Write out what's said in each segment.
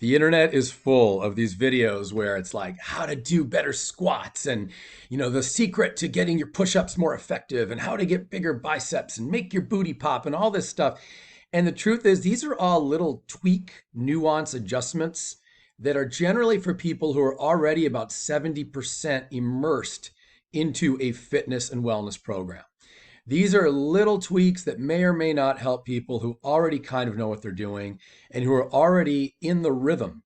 The internet is full of these videos where it's like how to do better squats and the secret to getting your push-ups more effective and how to get bigger biceps and make your booty pop and all this stuff. And the truth is these are all little tweak nuance adjustments that are generally for people who are already about 70% immersed into a fitness and wellness program. These are little tweaks that may or may not help people who already kind of know what they're doing and who are already in the rhythm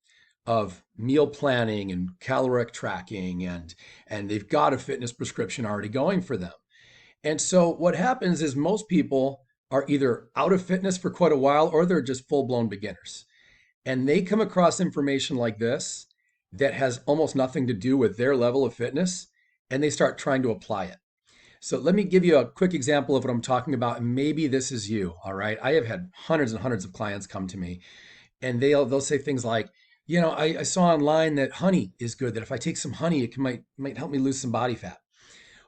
of meal planning and caloric tracking and they've got a fitness prescription already going for them. And so what happens is most people are either out of fitness for quite a while or they're just full-blown beginners. And they come across information like this that has almost nothing to do with their level of fitness and they start trying to apply it. So let me give you a quick example of what I'm talking about, and maybe this is you. All right, I have had hundreds and hundreds of clients come to me, and they'll say things like, I saw online that honey is good. That if I take some honey, it might help me lose some body fat.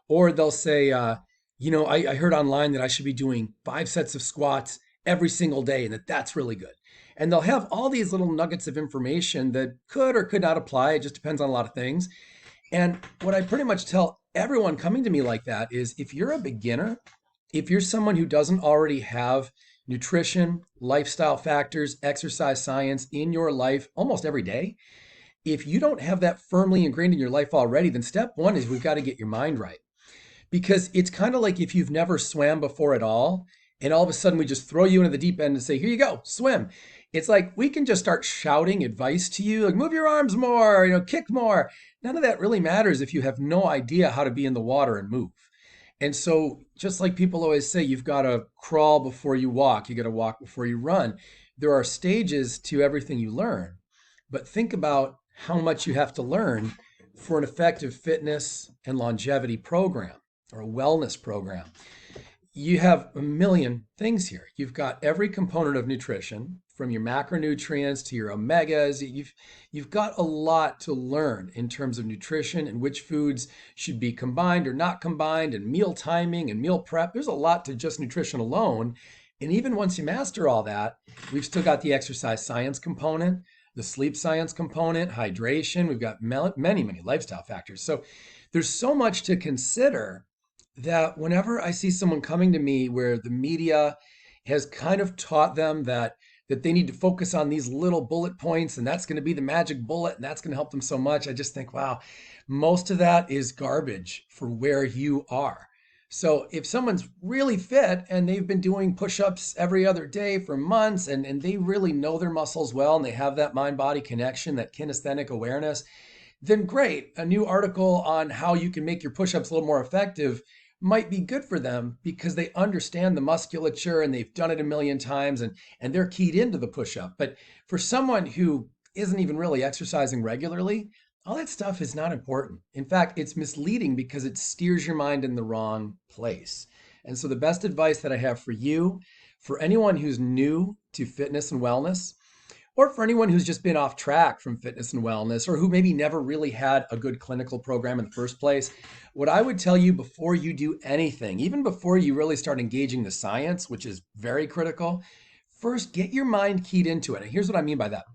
Or they'll say, I heard online that I should be doing 5 sets of squats every single day, and that's really good. And they'll have all these little nuggets of information that could or could not apply. It just depends on a lot of things. And what I pretty much tell everyone coming to me like that is if you're a beginner, if you're someone who doesn't already have nutrition, lifestyle factors, exercise science in your life almost every day, if you don't have that firmly ingrained in your life already, then step one is we've got to get your mind right. Because it's kind of like if you've never swam before at all, and all of a sudden we just throw you into the deep end and say, here you go, swim. It's like we can just start shouting advice to you, like move your arms more, kick more. None of that really matters if you have no idea how to be in the water and move. And so, just like people always say, you've got to crawl before you walk, you got to walk before you run. There are stages to everything you learn, but think about how much you have to learn for an effective fitness and longevity program or a wellness program. You have a million things here. You've got every component of nutrition, from your macronutrients to your omegas. You've got a lot to learn in terms of nutrition and which foods should be combined or not combined, and meal timing and meal prep. There's a lot to just nutrition alone. And even once you master all that, we've still got the exercise science component, the sleep science component, hydration. We've got many, many lifestyle factors. So there's so much to consider that whenever I see someone coming to me where the media has kind of taught them that they need to focus on these little bullet points and that's going to be the magic bullet and that's going to help them so much, I just think, wow, most of that is garbage for where you are. So if someone's really fit and they've been doing push-ups every other day for months and they really know their muscles well and they have that mind-body connection, that kinesthetic awareness, then great. A new article on how you can make your push-ups a little more effective might be good for them because they understand the musculature and they've done it a million times and they're keyed into the push-up. But for someone who isn't even really exercising regularly, all that stuff is not important. In fact, it's misleading because it steers your mind in the wrong place. And so the best advice that I have for you, for anyone who's new to fitness and wellness, or for anyone who's just been off track from fitness and wellness, or who maybe never really had a good clinical program in the first place, what I would tell you before you do anything, even before you really start engaging the science, which is very critical, first get your mind keyed into it. And here's what I mean by that.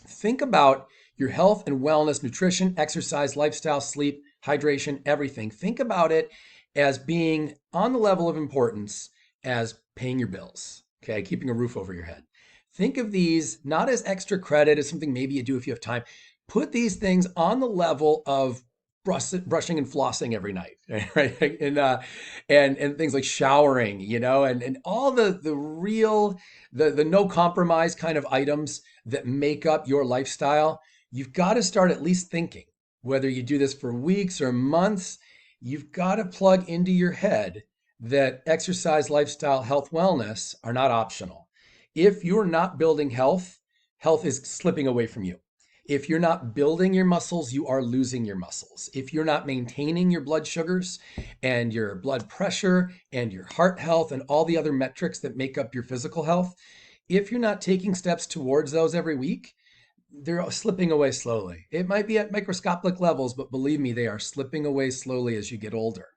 Think about your health and wellness, nutrition, exercise, lifestyle, sleep, hydration, everything. Think about it as being on the level of importance as paying your bills, okay, keeping a roof over your head. Think of these not as extra credit, as something maybe you do if you have time. Put these things on the level of brushing and flossing every night, right? And things like showering, and all the real the no compromise kind of items that make up your lifestyle. You've got to start at least thinking, whether you do this for weeks or months, you've got to plug into your head that exercise, lifestyle, health, wellness are not optional. If you're not building health, health is slipping away from you. If you're not building your muscles, you are losing your muscles. If you're not maintaining your blood sugars and your blood pressure and your heart health and all the other metrics that make up your physical health, if you're not taking steps towards those every week, they're slipping away slowly. It might be at microscopic levels, but believe me, they are slipping away slowly as you get older.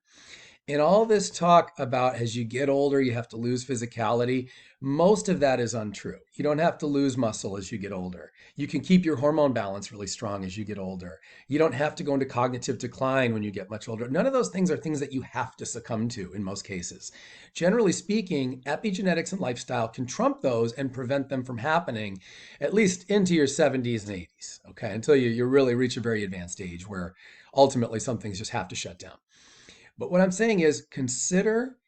In all this talk about as you get older, you have to lose physicality, most of that is untrue. You don't have to lose muscle as you get older. You can keep your hormone balance really strong as you get older. You don't have to go into cognitive decline when you get much older. None of those things are things that you have to succumb to in most cases. Generally speaking, epigenetics and lifestyle can trump those and prevent them from happening at least into your 70s and 80s, okay, until you really reach a very advanced age where ultimately some things just have to shut down. But what I'm saying is consider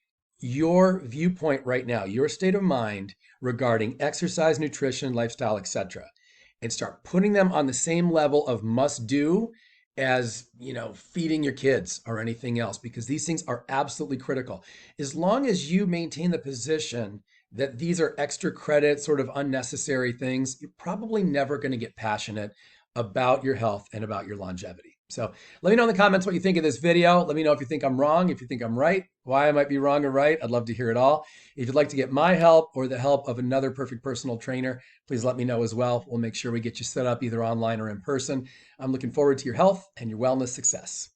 your viewpoint right now, your state of mind regarding exercise, nutrition, lifestyle, etc., and start putting them on the same level of must do as, feeding your kids or anything else, because these things are absolutely critical. As long as you maintain the position that these are extra credit, sort of unnecessary things, you're probably never going to get passionate about your health and about your longevity. So let me know in the comments what you think of this video. Let me know if you think I'm wrong, if you think I'm right, why I might be wrong or right. I'd love to hear it all. If you'd like to get my help or the help of another perfect personal trainer, please let me know as well. We'll make sure we get you set up either online or in person. I'm looking forward to your health and your wellness success.